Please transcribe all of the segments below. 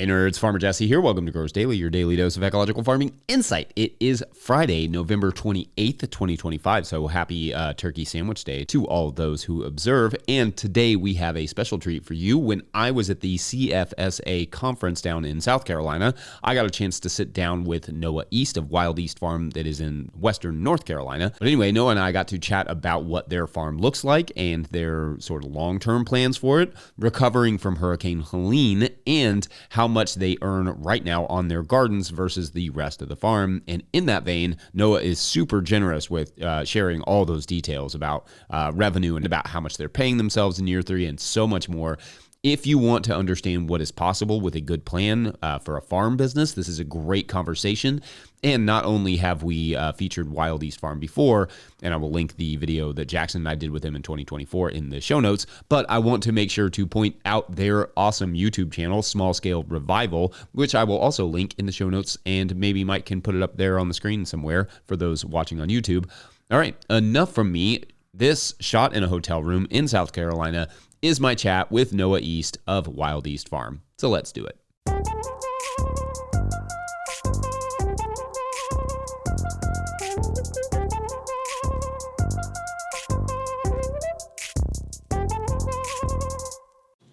Hey nerds, Farmer Jesse here. Welcome to Growers Daily, your daily dose of ecological farming insight. It is Friday, November 28th, 2025, so happy Turkey Sandwich Day to all those who observe. And today we have a special treat for you. When I was at the CFSA conference down in South Carolina, I got a chance to sit down with Noah East of Wild East Farm that is in western North Carolina. But anyway, Noah and I got to chat about what their farm looks like and their sort of long-term plans for it, recovering from Hurricane Helene, and how much they earn right now on their gardens versus the rest of the farm. And in that vein, Noah is super generous with sharing all those details about revenue and about how much they're paying themselves in year 3 and so much more. If you want to understand what is possible with a good plan for a farm business, this is a great conversation. And not only have we featured Wild East Farm before, and I will link the video that Jackson and I did with him in 2024 in the show notes, but I want to make sure to point out their awesome YouTube channel, Small Scale Revival, which I will also link in the show notes, and maybe Mike can put it up there on the screen somewhere for those watching on YouTube. All right, enough from me. This shot in a hotel room in South Carolina is my chat with Noah East of Wild East Farm. So let's do it.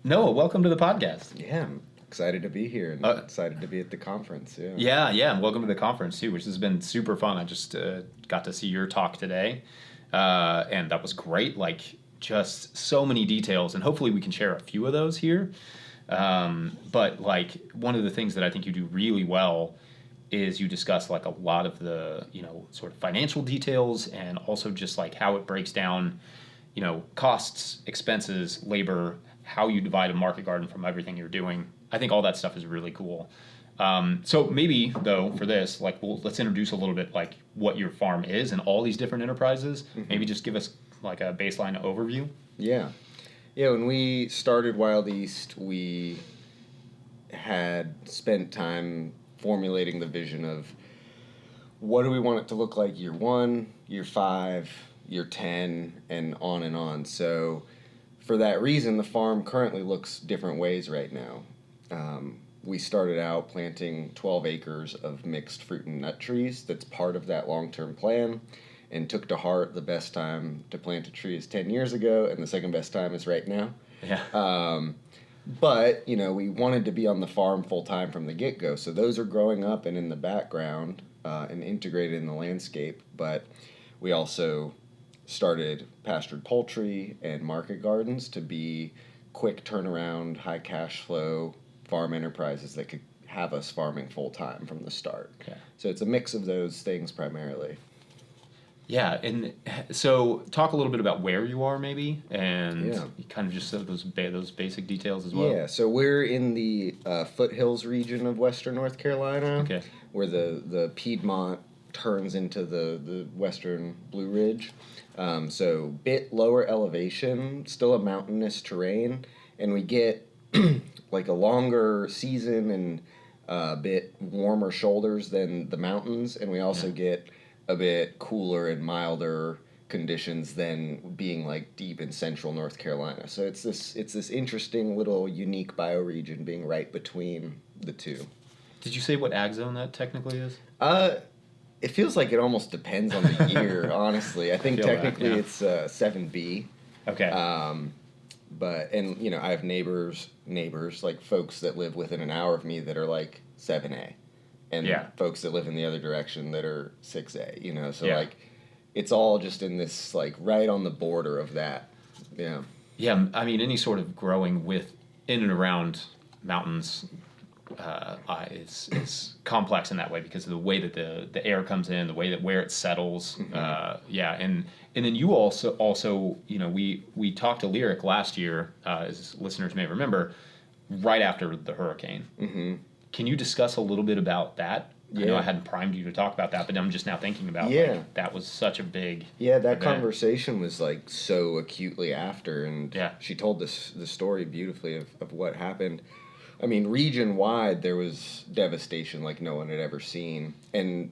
Noah, welcome to the podcast. Yeah, I'm excited to be here and excited to be at the conference. Yeah, and welcome to the conference too, which has been super fun. I just got to see your talk today, and that was great. Like, just so many details, and hopefully we can share a few of those here. But like, one of the things that I think you do really well is you discuss like a lot of the, sort of financial details, and also just like how it breaks down, costs, expenses, labor, how you divide a market garden from everything you're doing. I think all that stuff is really cool. So maybe though, for this, like, let's introduce a little bit like what your farm is and all these different enterprises. Mm-hmm. Maybe just give us like a baseline overview. Yeah. When we started Wild East, we had spent time formulating the vision of what do we want it to look like year 1, year 5, year 10, and on and on. So for that reason, the farm currently looks different ways right now. We started out planting 12 acres of mixed fruit and nut trees. That's part of that long-term plan, and took to heart the best time to plant a tree is 10 years ago, and the second best time is right now. Yeah. But, we wanted to be on the farm full-time from the get-go, so those are growing up and in the background and integrated in the landscape. But we also started pastured poultry and market gardens to be quick turnaround, high cash flow farm enterprises that could have us farming full-time from the start. Okay. So it's a mix of those things primarily. Yeah, and so talk a little bit about where you are, maybe, and kind of just those basic details as well. Yeah, so we're in the foothills region of western North Carolina, okay, where the Piedmont turns into the western Blue Ridge. So bit lower elevation, still a mountainous terrain, and we get like a longer season and a bit warmer shoulders than the mountains, and we also get a bit cooler and milder conditions than being like deep in central North Carolina. So it's this interesting little unique bioregion being right between the two. Did you say what ag zone that technically is? It feels like it almost depends on the year, honestly. I think technically it's 7B. Okay. But I have neighbors, like folks that live within an hour of me that are like 7A. And folks that live in the other direction that are 6A, so like it's all just in this like right on the border of that. Yeah. Yeah, I mean, any sort of growing in and around mountains is complex in that way because of the way that the air comes in, the way that where it settles. Mm-hmm. And then you also we talked to Lyric last year, as listeners may remember, right after the hurricane. Mm-hmm. Can you discuss a little bit about that? Yeah. I know I hadn't primed you to talk about that, but I'm just now thinking about like, that was such a big event. Conversation was like so acutely after, and she told the story beautifully of what happened. I mean, region-wide, there was devastation like no one had ever seen. And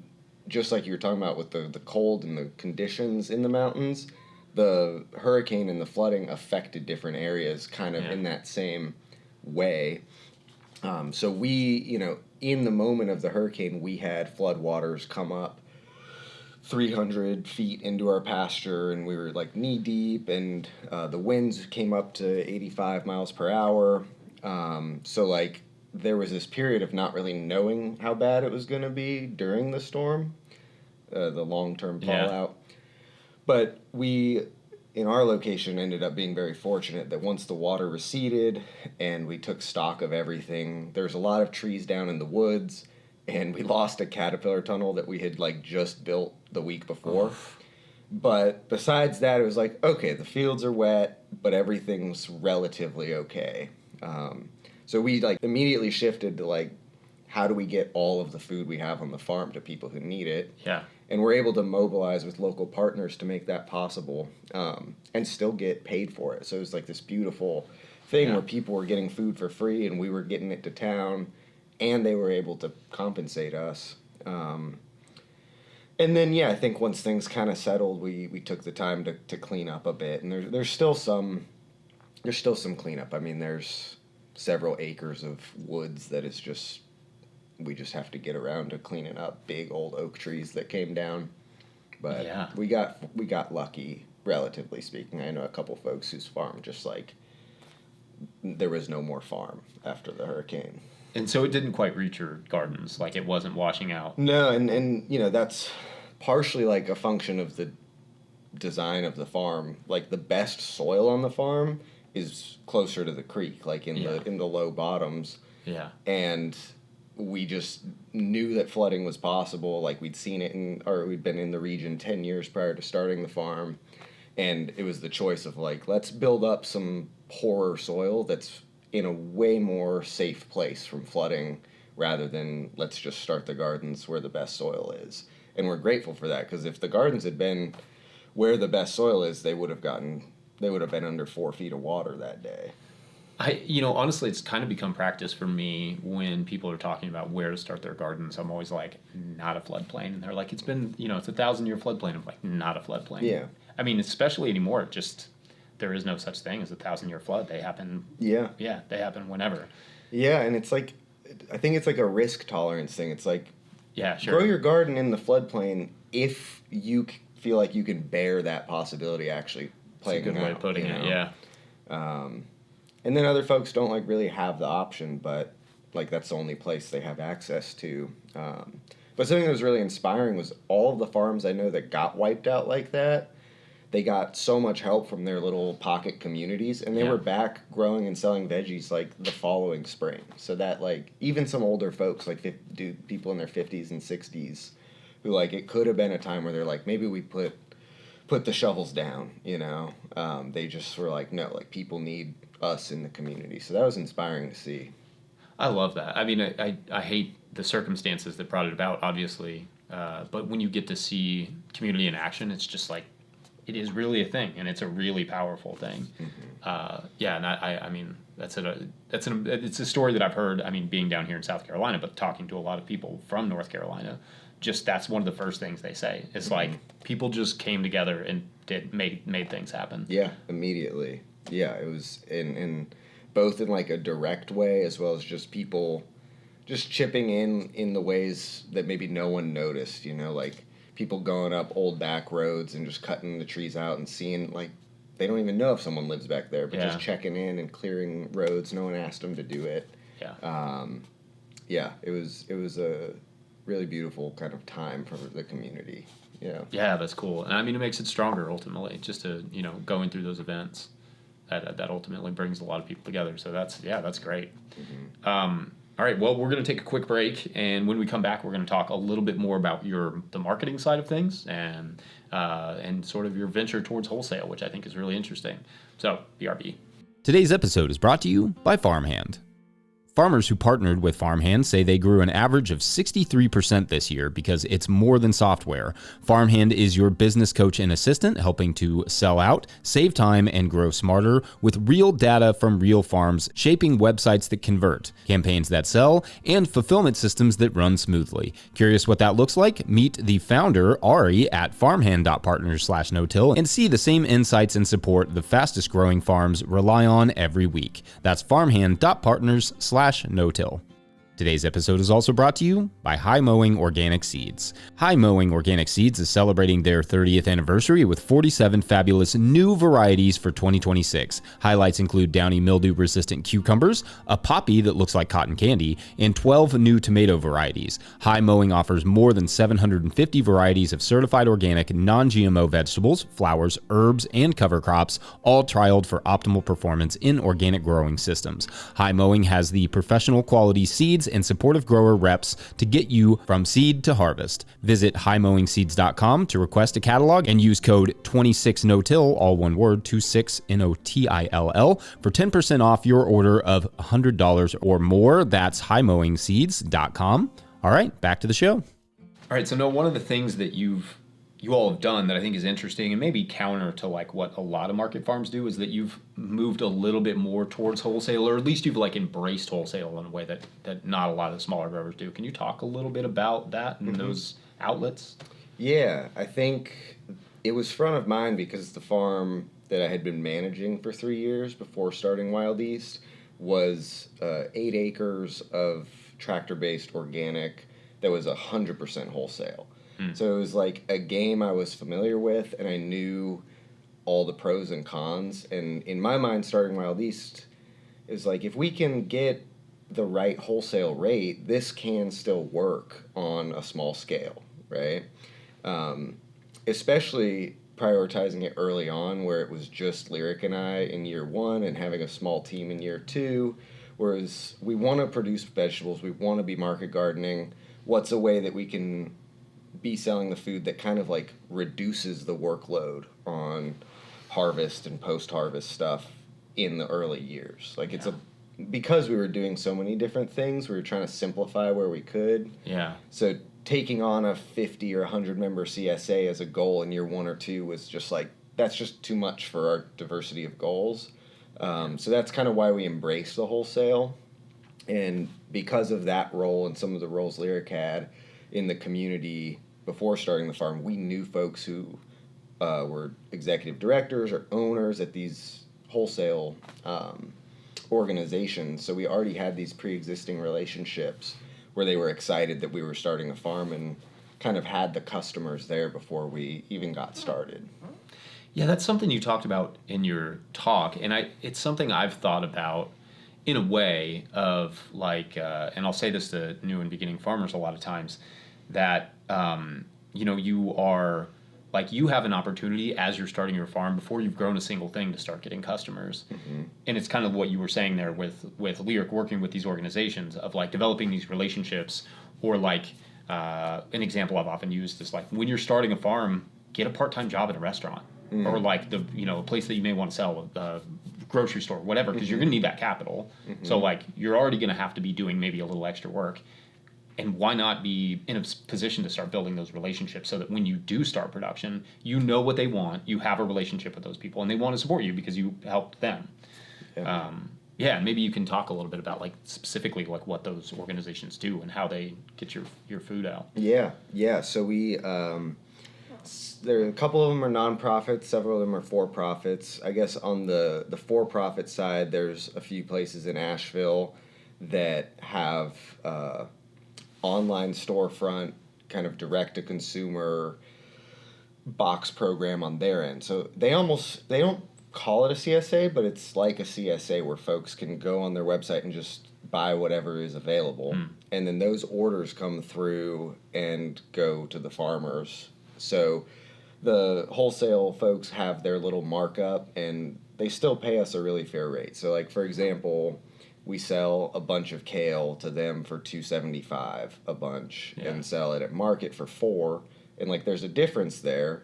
just like you were talking about with the cold and the conditions in the mountains, the hurricane and the flooding affected different areas kind of in that same way. So we, in the moment of the hurricane, we had floodwaters come up 300 feet into our pasture, and we were like knee deep, and the winds came up to 85 miles per hour. So like there was this period of not really knowing how bad it was going to be during the storm, the long-term fallout. But we, in our location, ended up being very fortunate that once the water receded and we took stock of everything, there's a lot of trees down in the woods, and we lost a caterpillar tunnel that we had like just built the week before. But besides that, it was like, okay, the fields are wet, but everything's relatively okay. So we like immediately shifted to like, how do we get all of the food we have on the farm to people who need it? Yeah. And we're able to mobilize with local partners to make that possible, and still get paid for it. So it was like this beautiful thing where people were getting food for free, and we were getting it to town, and they were able to compensate us. And then, I think once things kind of settled, we took the time to clean up a bit. And there's still some cleanup. I mean, there's several acres of woods that is just, we just have to get around to cleaning up big old oak trees that came down. But we got lucky, relatively speaking. I know a couple folks whose farm just like, there was no more farm after the hurricane. And so it didn't quite reach your gardens, like it wasn't washing out. No, and that's partially like a function of the design of the farm. Like the best soil on the farm is closer to the creek, like in the low bottoms. Yeah. And we just knew that flooding was possible. Like we'd seen it we'd been in the region 10 years prior to starting the farm. And it was the choice of like, let's build up some poorer soil that's in a way more safe place from flooding, rather than let's just start the gardens where the best soil is. And we're grateful for that, because if the gardens had been where the best soil is, they would have been under 4 feet of water that day. Honestly, it's kind of become practice for me when people are talking about where to start their gardens. I'm always like, not a floodplain. And they're like, it's been, it's a 1,000-year floodplain. I'm like, not a floodplain. Yeah. I mean, especially anymore, there is no such thing as a 1,000-year flood. They happen. Yeah. Yeah, they happen whenever. Yeah, and it's like, I think it's like a risk tolerance thing. It's like, yeah, sure. Grow your garden in the floodplain if you feel like you can bear that possibility actually playing out. That's a good way of putting it, yeah. And then other folks don't like really have the option, but like that's the only place they have access to. But something that was really inspiring was all of the farms I know that got wiped out like that, they got so much help from their little pocket communities, and they were back growing and selling veggies like the following spring. So that like even some older folks, like people in their 50s and 60s, who like it could have been a time where they're like, maybe we put the shovels down, they just were like, no, like people need us in the community. So that was inspiring to see. I love that. I mean, I hate the circumstances that brought it about, obviously, but when you get to see community in action, it's just like, it is really a thing, and it's a really powerful thing. Mm-hmm. And I mean, it's a story that I've heard. I mean, being down here in South Carolina, but talking to a lot of people from North Carolina, just that's one of the first things they say. It's like people just came together and made things happen. Yeah, immediately. Yeah, it was in both in like a direct way as well as just people just chipping in the ways that maybe no one noticed. Like people going up old back roads and just cutting the trees out and seeing, like, they don't even know if someone lives back there, but just checking in and clearing roads. No one asked them to do it. It was a really beautiful kind of time for the community. Yeah, that's cool. And I mean, it makes it stronger ultimately, just to, going through those events that ultimately brings a lot of people together. So that's great. Mm-hmm. All right, well, we're going to take a quick break, and when we come back, we're going to talk a little bit more about the marketing side of things and sort of your venture towards wholesale, which I think is really interesting. So, BRB. Today's episode is brought to you by Farmhand. Farmers who partnered with Farmhand say they grew an average of 63% this year because it's more than software. Farmhand is your business coach and assistant, helping to sell out, save time, and grow smarter with real data from real farms, shaping websites that convert, campaigns that sell, and fulfillment systems that run smoothly. Curious what that looks like? Meet the founder, Ari, at farmhand.partners/no-till and see the same insights and support the fastest growing farms rely on every week. That's farmhand.partners/ no-till. Today's episode is also brought to you by High Mowing Organic Seeds. High Mowing Organic Seeds is celebrating their 30th anniversary with 47 fabulous new varieties for 2026. Highlights include downy mildew-resistant cucumbers, a poppy that looks like cotton candy, and 12 new tomato varieties. High Mowing offers more than 750 varieties of certified organic, non-GMO vegetables, flowers, herbs, and cover crops, all trialed for optimal performance in organic growing systems. High Mowing has the professional quality seeds and supportive grower reps to get you from seed to harvest. Visit highmowingseeds.com to request a catalog and use code 26NOTILL, all one word, 26NOTILL, for 10% off your order of $100 or more. That's highmowingseeds.com. All right, back to the show. All right, so Noah, one of the things that you all have done that I think is interesting and maybe counter to like what a lot of market farms do is that you've moved a little bit more towards wholesale, or at least you've like embraced wholesale in a way that not a lot of the smaller growers do. Can you talk a little bit about that and those outlets? Yeah, I think it was front of mind because the farm that I had been managing for 3 years before starting Wild East was 8 acres of tractor-based organic that was 100% wholesale. So it was like a game I was familiar with, and I knew all the pros and cons. And in my mind, starting Wild East, it was like, if we can get the right wholesale rate, this can still work on a small scale, right? Especially prioritizing it early on, where it was just Lyric and I in year 1 and having a small team in year 2. Whereas we want to produce vegetables, we want to be market gardening. What's a way that we can be selling the food that kind of like reduces the workload on harvest and post-harvest stuff in the early years? Like because we were doing so many different things, we were trying to simplify where we could. Yeah. So taking on a 50 or 100 member CSA as a goal in year 1 or 2 was just like, that's just too much for our diversity of goals. So that's kind of why we embraced the wholesale. And because of that role and some of the roles Lyric had in the community before starting the farm, we knew folks who were executive directors or owners at these wholesale organizations. So we already had these pre-existing relationships where they were excited that we were starting a farm and kind of had the customers there before we even got started. Yeah, that's something you talked about in your talk, and it's something I've thought about in a way of like, and I'll say this to new and beginning farmers a lot of times, that you are like, you have an opportunity as you're starting your farm before you've grown a single thing to start getting customers. And it's kind of what you were saying there with Lyric working with these organizations of like developing these relationships, or like an example I've often used is like, when you're starting a farm, get a part-time job at a restaurant or like a place that you may want to sell, a grocery store, whatever, because you're going to need that capital. So like, you're already going to have to be doing maybe a little extra work. And why not be in a position to start building those relationships so that when you do start production, you know what they want, you have a relationship with those people, and they want to support you because you helped them. Yeah, and maybe you can talk a little bit about like specifically like what those organizations do and how they get your food out. Yeah. So we there a couple of them are nonprofits, several of them are for-profits. I guess on the for-profit side, there's a few places in Asheville that have online storefront, kind of direct-to-consumer box program on their end. So they don't call it a CSA, but it's like a CSA where folks can go on their website and just buy whatever is available. And then those orders come through and go to the farmers. So the wholesale folks have their little markup, and they still pay us a really fair rate. So like, for example, we sell a bunch of kale to them for $2.75 a bunch and sell it at market for $4. And like, there's a difference there.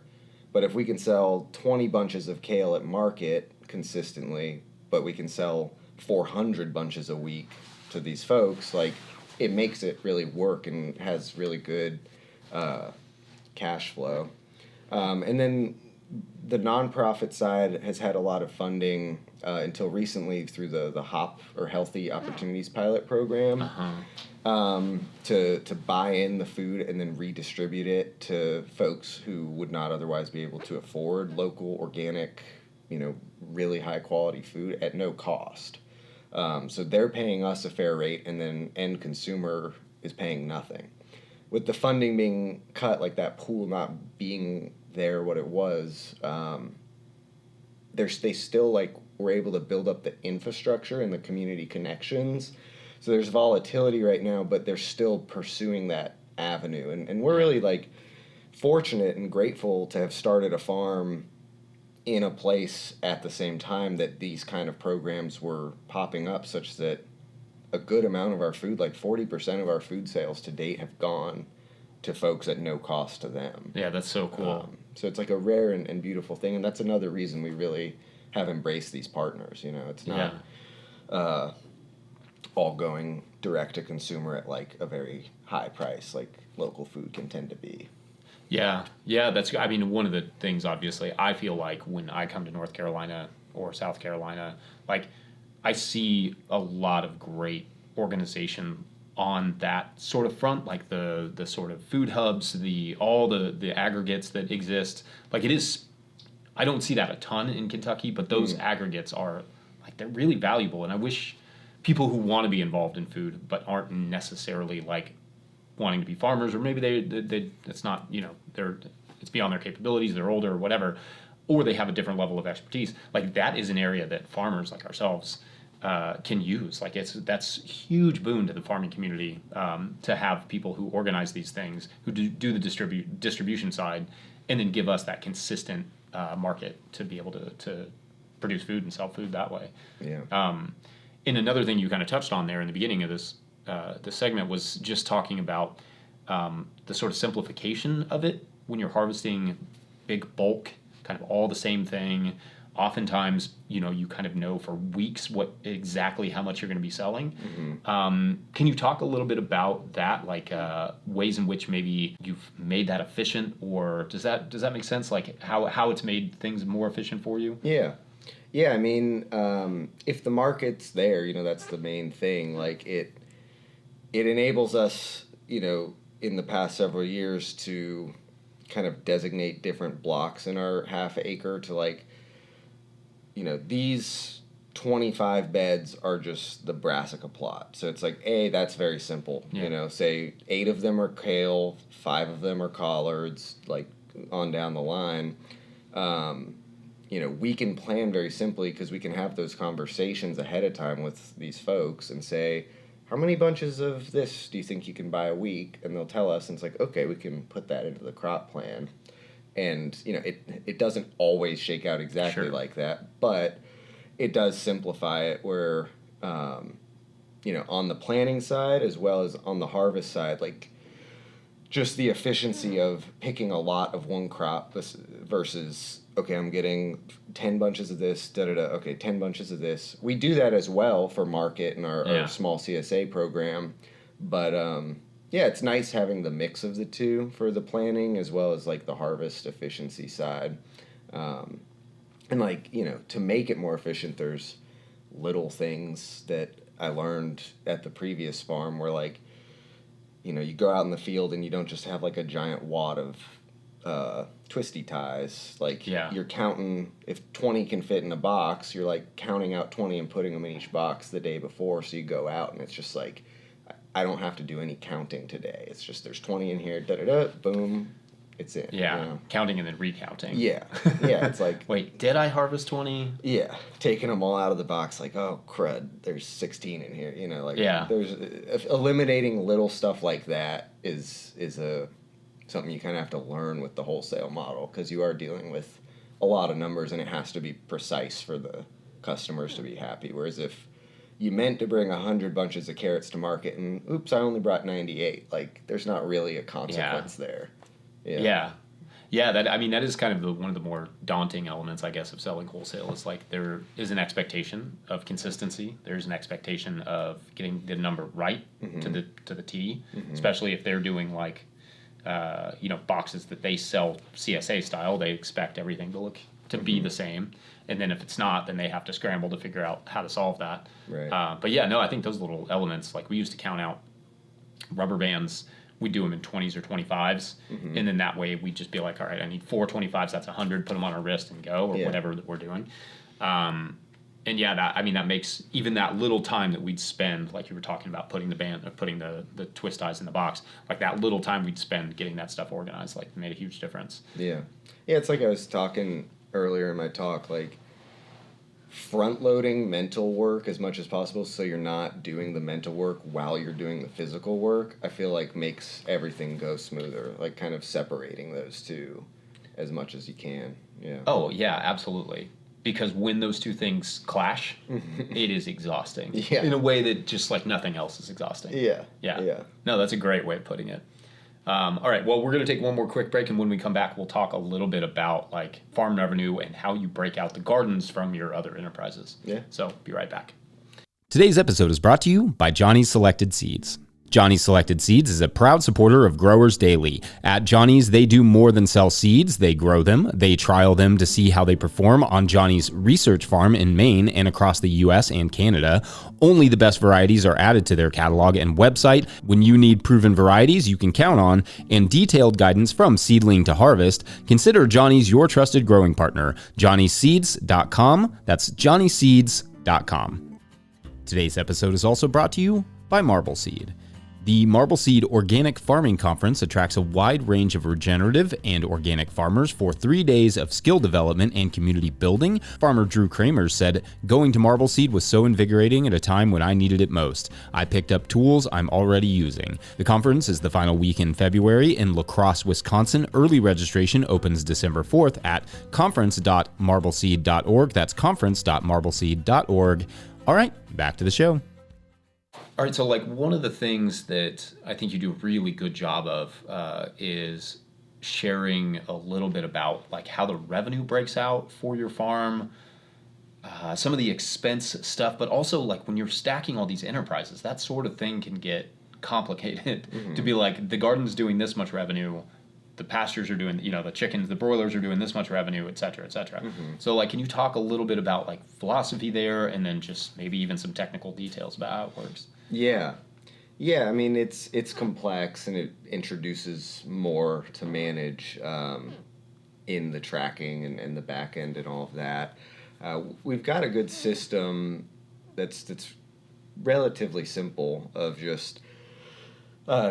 But if we can sell 20 bunches of kale at market consistently, but we can sell 400 bunches a week to these folks, like, it makes it really work and has really good cash flow. And then the nonprofit side has had a lot of funding until recently through the HOP, or Healthy Opportunities Pilot Program, to buy in the food and then redistribute it to folks who would not otherwise be able to afford local, organic, really high quality food at no cost. So they're paying us a fair rate, and then end consumer is paying nothing. With the funding being cut, like that pool not being there what it was, they still like were able to build up the infrastructure and the community connections. So there's volatility right now, but they're still pursuing that avenue. And we're really like fortunate and grateful to have started a farm in a place at the same time that these kind of programs were popping up, such that a good amount of our food, like 40% of our food sales to date, have gone to folks at no cost to them. Yeah, that's so cool. So it's like a rare and beautiful thing, and that's another reason we really have embraced these partners. You know, it's not all going direct to consumer at like a very high price like local food can tend to be. Yeah, that's. I mean, one of the things, obviously, I feel like when I come to North Carolina or South Carolina, like I see a lot of great organization on that sort of front, like the sort of food hubs, all the aggregates that exist. Like it is, I don't see that a ton in Kentucky, but those aggregates are like they're really valuable, and I wish people who want to be involved in food but aren't necessarily like wanting to be farmers, or maybe they it's not, you know, it's beyond their capabilities, they're older or whatever, or they have a different level of expertise. Like that is an area that farmers like ourselves can use. Like that's huge boon to the farming community, to have people who organize these things, who do the distribution side, and then give us that consistent market to be able to produce food and sell food that way. Yeah. And another thing you kind of touched on there in the beginning of this segment was just talking about the sort of simplification of it when you're harvesting big bulk, kind of all the same thing. Oftentimes, you know, you kind of know for weeks exactly how much you're going to be selling. Can you talk a little bit about that, like ways in which maybe you've made that efficient, or does that make sense? Like how it's made things more efficient for you? Yeah, I mean, if the market's there, you know, that's the main thing. Like it enables us, you know, in the past several years to kind of designate different blocks in our half acre to like, you know, these 25 beds are just the brassica plot. So it's like, that's very simple. Yeah. You know, say 8 of them are kale, 5 of them are collards, like on down the line. You know, we can plan very simply because we can have those conversations ahead of time with these folks and say, how many bunches of this do you think you can buy a week? And they'll tell us, and it's like, okay, we can put that into the crop plan. And, you know, it doesn't always shake out exactly like that, but it does simplify it where, you know, on the planning side as well as on the harvest side, like just the efficiency of picking a lot of one crop versus, okay, I'm getting 10 bunches of this, okay, 10 bunches of this. We do that as well for market and our small CSA program, but yeah, it's nice having the mix of the two for the planning as well as like the harvest efficiency side. And like, you know, to make it more efficient, there's little things that I learned at the previous farm where like, you know, you go out in the field and you don't just have like a giant wad of twisty ties. Like you're counting, if 20 can fit in a box, you're like counting out 20 and putting them in each box the day before. So you go out and it's just like, I don't have to do any counting today. It's just there's 20 in here, boom, it's in. Yeah, you know? Counting and then recounting. Yeah, it's like... Wait, did I harvest 20? Yeah, taking them all out of the box, like, oh, crud, there's 16 in here. You know, like, there's eliminating little stuff like that is something you kind of have to learn with the wholesale model because you are dealing with a lot of numbers and it has to be precise for the customers to be happy. Whereas if you meant to bring 100 bunches of carrots to market and oops, I only brought 98. Like, there's not really a consequence there. Yeah. That is kind of one of the more daunting elements, I guess, of selling wholesale. Is like there is an expectation of consistency. There's an expectation of getting the number right to the T, especially if they're doing like, you know, boxes that they sell CSA style. They expect everything to be the same. And then if it's not, then they have to scramble to figure out how to solve that. Right. But yeah, no, I think those little elements, like we used to count out rubber bands. We do them in 20s or 25s. And then that way we'd just be like, all right, I need 4 25s, that's 100, put them on our wrist and go, or whatever that we're doing. And yeah, that makes even that little time that we'd spend, like you were talking about, putting the twist ties in the box, like that little time we'd spend getting that stuff organized, like made a huge difference. Yeah. Yeah, it's like I was talking earlier in my talk, like front loading mental work as much as possible so you're not doing the mental work while you're doing the physical work, I feel like makes everything go smoother, like kind of separating those two as much as you can. Yeah. Oh yeah, absolutely. Because when those two things clash, it is exhausting. Yeah. In a way that just like nothing else is exhausting. Yeah. Yeah. Yeah. No, that's a great way of putting it. All right. Well, we're going to take one more quick break, and when we come back, we'll talk a little bit about like farm revenue and how you break out the gardens from your other enterprises. Yeah. So be right back. Today's episode is brought to you by Johnny's Selected Seeds. Johnny's Selected Seeds is a proud supporter of Growers Daily. At Johnny's, they do more than sell seeds. They grow them. They trial them to see how they perform on Johnny's research farm in Maine and across the U.S. and Canada. Only the best varieties are added to their catalog and website. When you need proven varieties you can count on and detailed guidance from seedling to harvest, consider Johnny's your trusted growing partner. JohnnySeeds.com. That's JohnnySeeds.com. Today's episode is also brought to you by Marble Seed. The Marble Seed Organic Farming Conference attracts a wide range of regenerative and organic farmers for 3 days of skill development and community building. Farmer Drew Kramer said, "Going to Marble Seed was so invigorating at a time when I needed it most. I picked up tools I'm already using." The conference is the final week in February in La Crosse, Wisconsin. Early registration opens December 4th at conference.marbleseed.org. That's conference.marbleseed.org. All right, back to the show. All right, so like one of the things that I think you do a really good job of is sharing a little bit about like how the revenue breaks out for your farm, some of the expense stuff, but also like when you're stacking all these enterprises, that sort of thing can get complicated. To be like the garden's doing this much revenue, the pastures are doing, the chickens, the broilers are doing this much revenue, et cetera, et cetera. So like, can you talk a little bit about like philosophy there and then just maybe even some technical details about how it works? Yeah. Yeah, I mean, it's complex and it introduces more to manage in the tracking and the back end and all of that. We've got a good system that's relatively simple of just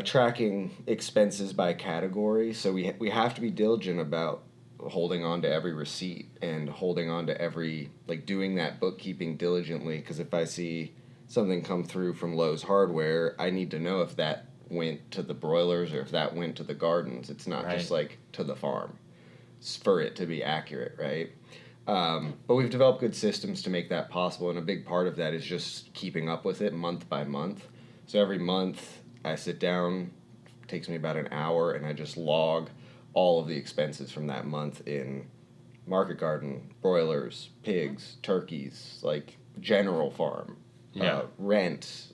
tracking expenses by category. So we have to be diligent about holding on to every receipt and holding on to every, like doing that bookkeeping diligently, because if I see something come through from Lowe's Hardware, I need to know if that went to the broilers or if that went to the gardens. It's not just like to the farm for it to be accurate, right? But we've developed good systems to make that possible, and a big part of that is just keeping up with it month by month. So every month I sit down, it takes me about an hour, and I just log all of the expenses from that month in market garden, broilers, pigs, turkeys, like general farm. Rent,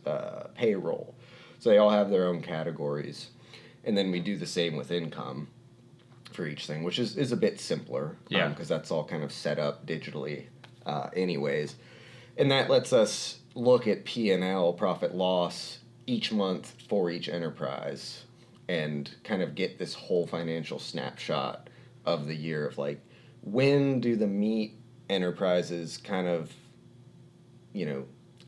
payroll. So they all have their own categories. And then we do the same with income for each thing, which is a bit simpler. Because that's all kind of set up digitally anyways. And that lets us look at P&L, profit loss, each month for each enterprise and kind of get this whole financial snapshot of the year of like, when do the meat enterprises kind of,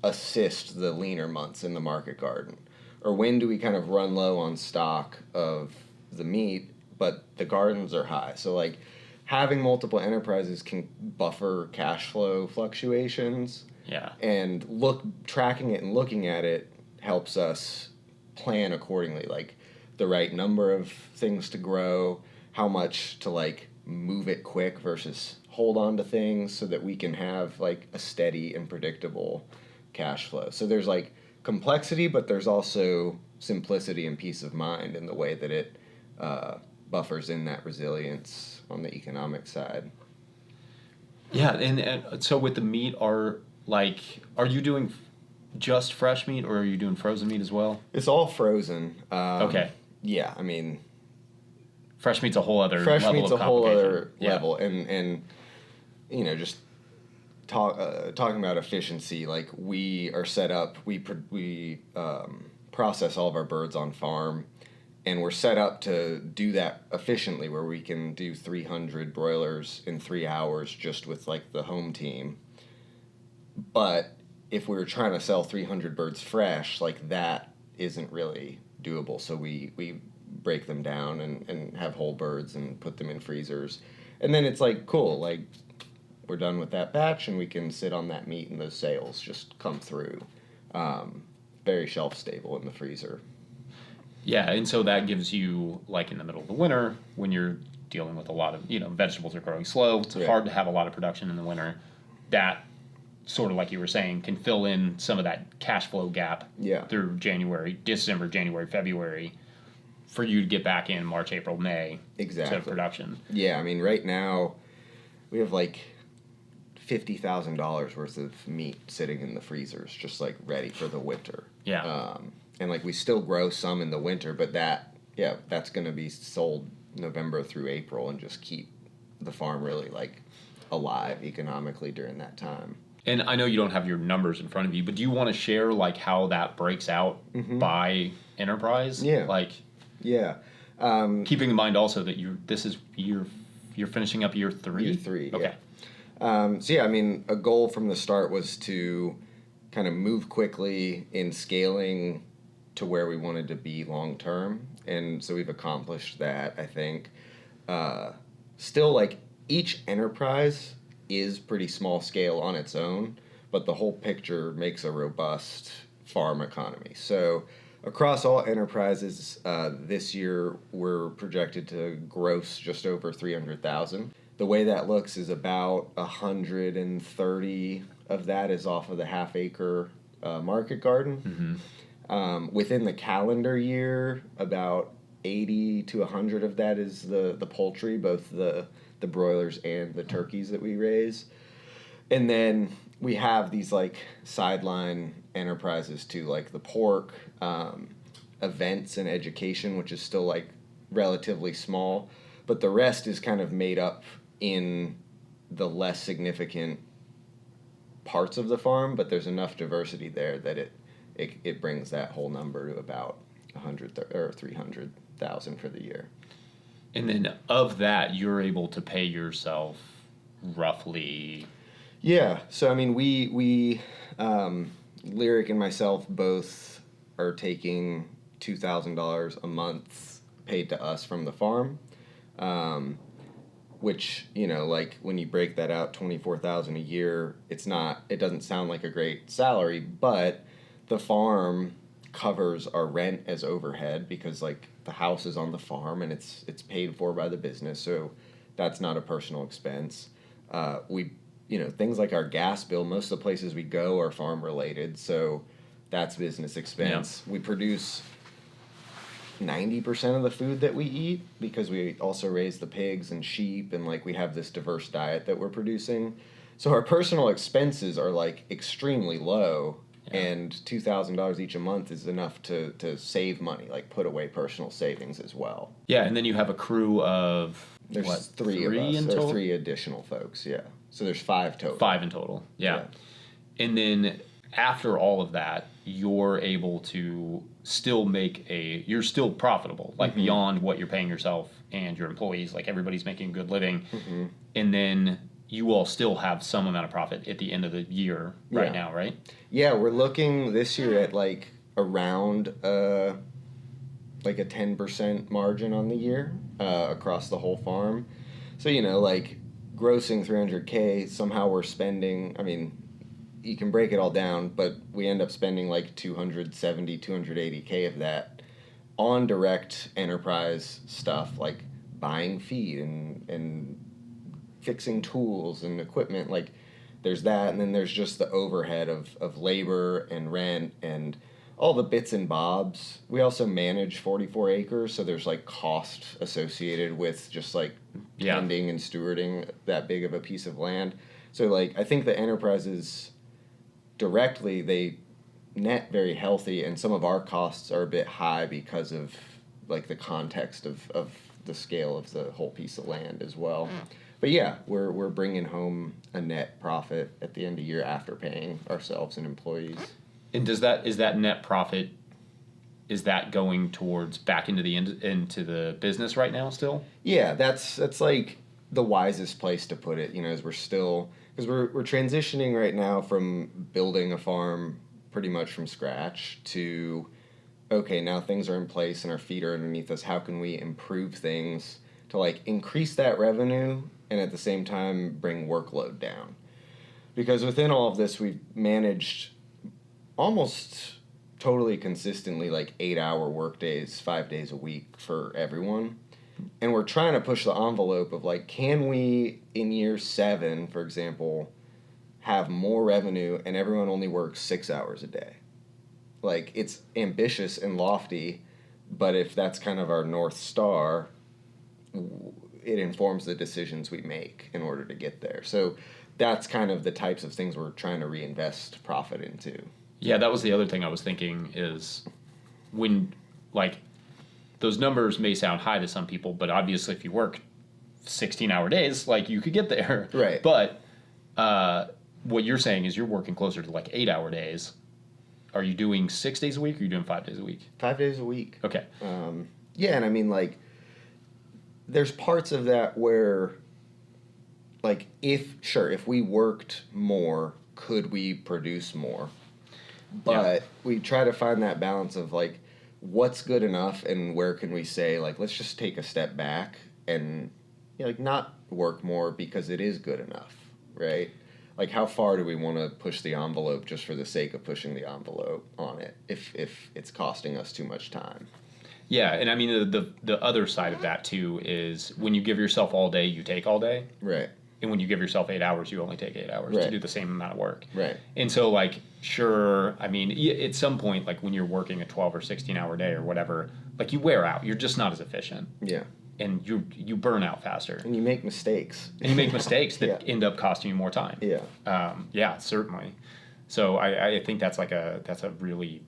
assist the leaner months in the market garden? Or when do we kind of run low on stock of the meat, but the gardens are high? So like having multiple enterprises can buffer cash flow fluctuations. Yeah. And tracking it and looking at it helps us plan accordingly, like the right number of things to grow, how much to like move it quick versus hold on to things so that we can have like a steady and predictable cash flow. So there's like complexity, but there's also simplicity and peace of mind in the way that it buffers in that resilience on the economic side. Yeah, and so with the meat, are you doing just fresh meat or are you doing frozen meat as well? It's all frozen. Okay. Yeah, I mean, fresh meat's a whole other fresh level meat's of a whole other complication. level, and just talking about efficiency, like we are set up, we process all of our birds on farm, and we're set up to do that efficiently, where we can do 300 broilers in 3 hours just with like the home team. But if we were trying to sell 300 birds fresh, like that isn't really doable. So we break them down and have whole birds and put them in freezers. And then it's like, cool, like we're done with that batch and we can sit on that meat and those sales just come through. Very shelf stable in the freezer. Yeah, and so that gives you, like in the middle of the winter, when you're dealing with a lot of, vegetables are growing slow, it's hard to have a lot of production in the winter. That, sort of like you were saying, can fill in some of that cash flow gap through December, January, February, for you to get back in March, April, May to production. Yeah, I mean, right now, we have like $50,000 worth of meat sitting in the freezers, just like ready for the winter. Yeah. And like we still grow some in the winter, but that's going to be sold November through April and just keep the farm really like alive economically during that time. And I know you don't have your numbers in front of you, but do you want to share like how that breaks out by enterprise? Yeah. Like, keeping in mind also that you're finishing up year 3. Year 3. Okay. Yeah. I mean, a goal from the start was to kind of move quickly in scaling to where we wanted to be long term, and so we've accomplished that. I think still like each enterprise is pretty small scale on its own, but the whole picture makes a robust farm economy. So across all enterprises, this year we're projected to gross just over 300,000. The way that looks is about 130 of that is off of the half-acre market garden. Within the calendar year, about 80 to 100 of that is the poultry, both the broilers and the turkeys that we raise. And then we have these like sideline enterprises too, like the pork, events and education, which is still like relatively small, but the rest is kind of made up in the less significant parts of the farm, but there's enough diversity there that it brings that whole number to about 100 or 300,000 for the year. And then of that, you're able to pay yourself roughly. Yeah. So I mean, we Lyric and myself both are taking $2,000 a month paid to us from the farm, which, like when you break that out, $24,000 a year, it doesn't sound like a great salary, but the farm covers our rent as overhead because like the house is on the farm and it's paid for by the business, so that's not a personal expense. Things like our gas bill, most of the places we go are farm related, so that's business expense. We produce 90% of the food that we eat because we also raise the pigs and sheep, and like we have this diverse diet that we're producing. So our personal expenses are like extremely low, and $2,000 each a month is enough to save money, like put away personal savings as well. Yeah, and then you have a crew of there's three of us. There's 3 additional folks, So there's 5 total. 5 in total, yeah. And then after all of that, you're able to still you're still profitable, like beyond what you're paying yourself and your employees, like everybody's making a good living. And then you all still have some amount of profit at the end of the year right now, right? Yeah, we're looking this year at like around like a 10% margin on the year across the whole farm. So, like grossing $300K, somehow we're spending, I mean, you can break it all down, but we end up spending like $280K of that on direct enterprise stuff, like buying feed and fixing tools and equipment. Like there's that, and then there's just the overhead of labor and rent and all the bits and bobs. We also manage 44 acres, so there's like cost associated with just like tending and stewarding that big of a piece of land. So like I think the enterprises directly, they net very healthy, and some of our costs are a bit high because of like the context of the scale of the whole piece of land as well. But yeah, we're bringing home a net profit at the end of the year after paying ourselves and employees. And is that net profit, is that going towards back into the business right now still? Yeah, that's like the wisest place to put it, as we're still, because we're transitioning right now from building a farm pretty much from scratch to, okay, now things are in place and our feet are underneath us. How can we improve things to like increase that revenue and at the same time bring workload down? Because within all of this, we've managed almost totally consistently like 8-hour work days, 5 days a week for everyone. And we're trying to push the envelope of like, can we in year 7, for example, have more revenue and everyone only works 6 hours a day? Like, it's ambitious and lofty, but if that's kind of our North Star, it informs the decisions we make in order to get there. So that's kind of the types of things we're trying to reinvest profit into. Yeah, that was the other thing I was thinking is when, like, those numbers may sound high to some people, but obviously if you work 16-hour days, like, you could get there. Right. But what you're saying is you're working closer to, like, 8-hour days. Are you doing 6 days a week or are you doing 5 days a week? 5 days a week. Okay. Yeah, and I mean, like, there's parts of that where, like, if we worked more, could we produce more? But we try to find that balance of, like, what's good enough and where can we say, like, let's just take a step back and, like, not work more because it is good enough, right? Like, how far do we want to push the envelope just for the sake of pushing the envelope on it if it's costing us too much time? Yeah, and I mean, the other side of that, too, is when you give yourself all day, you take all day. Right. And when you give yourself 8 hours, you only take 8 hours to do the same amount of work. Right. And so, like, sure, I mean, at some point, like, when you're working a 12 or 16-hour day or whatever, like, you wear out. You're just not as efficient. Yeah. And you burn out faster. And you make mistakes. And you make mistakes that end up costing you more time. Yeah. Yeah, certainly. So I think that's a really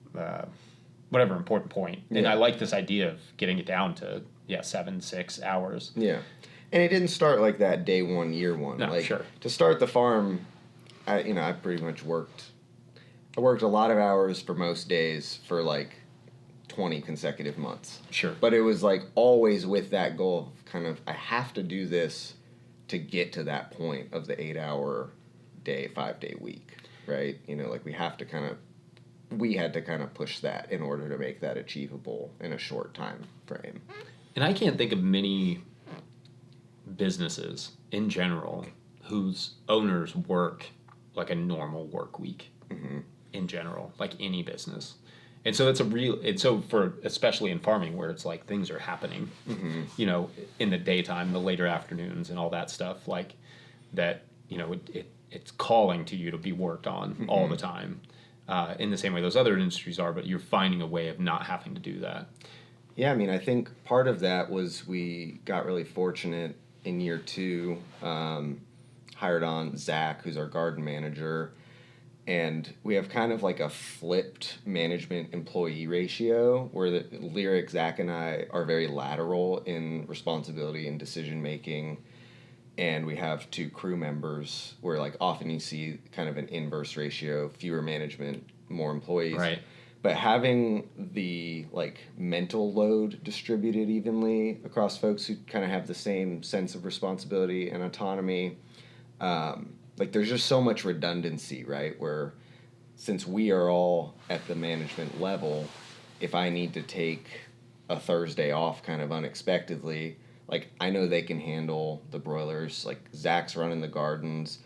important point. And I like this idea of getting it down to 7, 6 hours. Yeah. And it didn't start like that day one, year one. No, like, sure. To start the farm, I pretty much I worked a lot of hours for most days for like 20 consecutive months. Sure. But it was like always with that goal of kind of, I have to do this to get to that point of the 8-hour day, 5-day week, right? Like we had to kind of push that in order to make that achievable in a short time frame. And I can't think of many businesses in general whose owners work like a normal work week in general, like any business. And so for especially in farming where it's like things are happening, in the daytime, the later afternoons and all that stuff, like that, it's calling to you to be worked on all the time, in the same way those other industries are, but you're finding a way of not having to do that. Yeah, I mean, I think part of that was we got really fortunate in year 2, hired on Zach, who's our garden manager, and we have kind of like a flipped management employee ratio where the Lyric, Zach, and I are very lateral in responsibility and decision making, and we have 2 crew members where like often you see kind of an inverse ratio, fewer management, more employees. Right. But having the like mental load distributed evenly across folks who kind of have the same sense of responsibility and autonomy, like there's just so much redundancy, right? Where since we are all at the management level, if I need to take a Thursday off kind of unexpectedly, like I know they can handle the broilers, like Zach's running the gardens,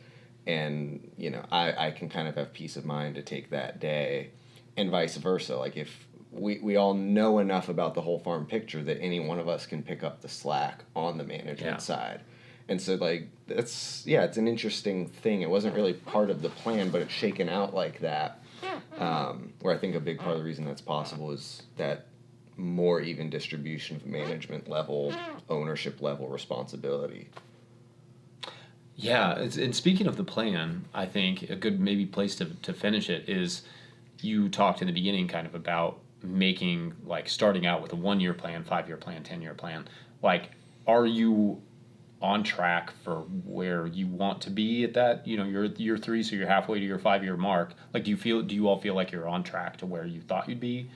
and I can kind of have peace of mind to take that day. And vice versa. Like if we all know enough about the whole farm picture that any one of us can pick up the slack on the management side. And so like it's an interesting thing. It wasn't really part of the plan, but it's shaken out like that. Where I think a big part of the reason that's possible is that more even distribution of management level, ownership level responsibility. Yeah, and speaking of the plan, I think a good maybe place to finish it is you talked in the beginning kind of about making, like, starting out with a 1-year plan, 5-year plan, 10-year plan. Like, are you on track for where you want to be at that? You're year 3, so you're halfway to your 5-year mark. Like, do you all feel like you're on track to where you thought you'd be?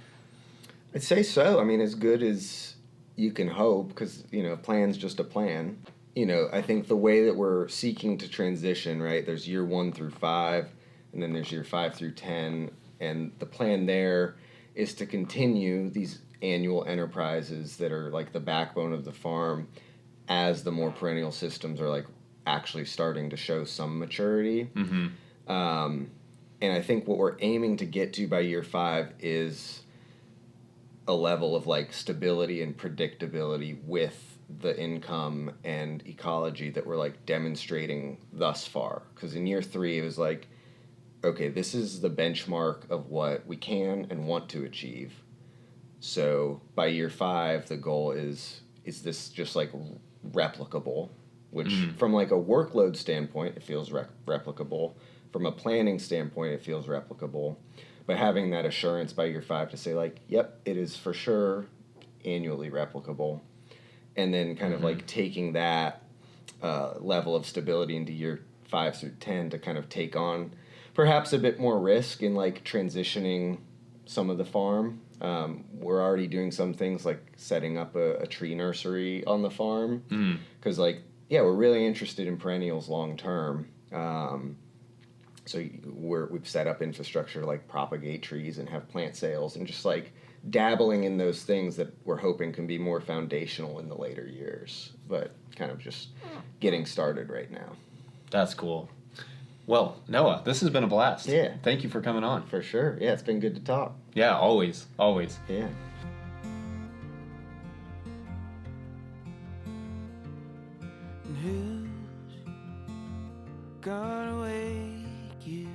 I'd say so. I mean, as good as you can hope, because, a plan's just a plan. I think the way that we're seeking to transition, right? There's year 1 through 5, and then there's year 5 through 10, and the plan there is to continue these annual enterprises that are like the backbone of the farm as the more perennial systems are like actually starting to show some maturity. And I think what we're aiming to get to by year 5 is a level of like stability and predictability with the income and ecology that we're like demonstrating thus far. Because in year 3, it was like, okay, this is the benchmark of what we can and want to achieve. So by year 5, the goal is this just like replicable, which from like a workload standpoint, it feels replicable. From a planning standpoint, it feels replicable. But having that assurance by year 5 to say like, yep, it is for sure annually replicable. And then kind of like taking that level of stability into year 5 through 10 to kind of take on perhaps a bit more risk in like transitioning some of the farm. We're already doing some things like setting up a tree nursery on the farm because we're really interested in perennials long term. So we've set up infrastructure to like propagate trees and have plant sales and just like dabbling in those things that we're hoping can be more foundational in the later years, but kind of just getting started right now. That's cool. Well, Noah, this has been a blast. Yeah. Thank you for coming on. For sure. Yeah, it's been good to talk. Yeah, always. Yeah. And who's gonna wake you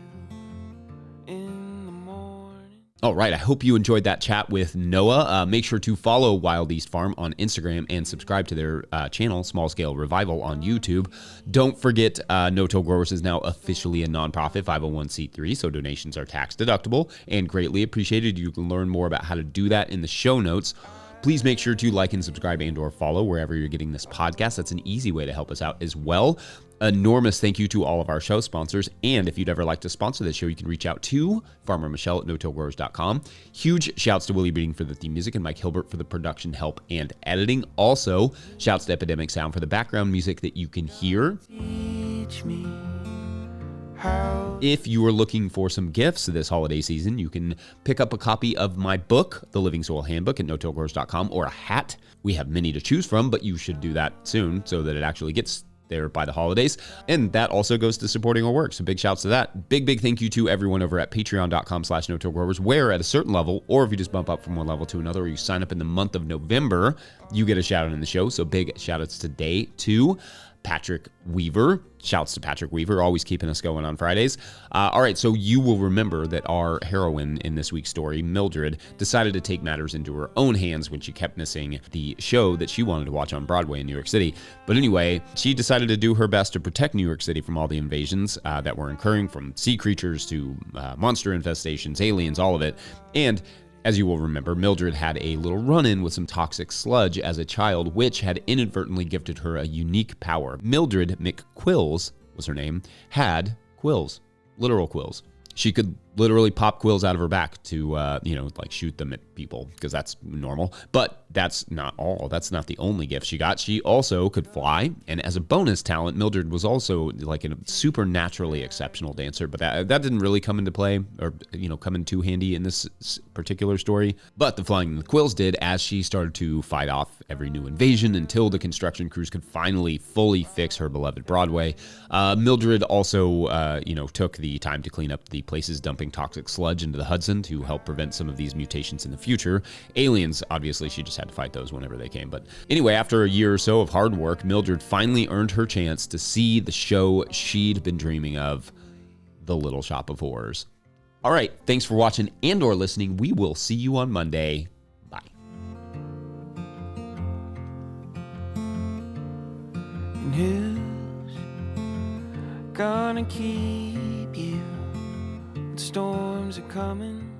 in the morning? All right, I hope you enjoyed that chat with Noah. Make sure to follow Wild East Farm on Instagram and subscribe to their channel, Small Scale Revival, on YouTube. Don't forget, No-Till Growers is now officially a nonprofit 501c3, so donations are tax deductible and greatly appreciated. You can learn more about how to do that in the show notes. Please make sure to like and subscribe and or follow wherever you're getting this podcast. That's an easy way to help us out as well. Enormous thank you to all of our show sponsors. And if you'd ever like to sponsor this show, you can reach out to Farmer Michelle at no-tillgrowers.com. Huge shouts to Willie Breeding for the theme music and Mike Hilbert for the production help and editing. Also, shouts to Epidemic Sound for the background music that you can hear. Teach me how. If you are looking for some gifts this holiday season, you can pick up a copy of my book, The Living Soil Handbook, at no-tillgrowers.com, or a hat. We have many to choose from, but you should do that soon so that it actually gets there by the holidays. And that also goes to supporting our work. So big shouts to that. Big thank you to everyone over at patreon.com/no-tillgrowers, where at a certain level, or if you just bump up from one level to another, or you sign up in the month of November, you get a shout out in the show. So big shout outs today to Patrick Weaver. Shouts to Patrick Weaver, always keeping us going on Fridays. All right, so you will remember that our heroine in this week's story, Mildred, decided to take matters into her own hands when she kept missing the show that she wanted to watch on Broadway in New York City. But anyway, she decided to do her best to protect New York City from all the invasions that were occurring, from sea creatures to monster infestations, aliens, all of it. And as you will remember, Mildred had a little run-in with some toxic sludge as a child, which had inadvertently gifted her a unique power. Mildred McQuills was her name, had quills, literal quills. She could literally pop quills out of her back to, like shoot them at people, because that's normal. But that's not all. That's not the only gift she got. She also could fly. And as a bonus talent, Mildred was also like a supernaturally exceptional dancer. But that didn't really come into play or, come in too handy in this particular story. But the flying and the quills did, as she started to fight off every new invasion until the construction crews could finally fully fix her beloved Broadway. Mildred also, took the time to clean up the places dumping toxic sludge into the Hudson to help prevent some of these mutations in the future. Aliens, obviously, she just had to fight those whenever they came. But anyway, after a year or so of hard work, Mildred finally earned her chance to see the show she'd been dreaming of, The Little Shop of Horrors. All right, thanks for watching and or listening. We will see you on Monday. Bye. And who's gonna keep you when storms are coming?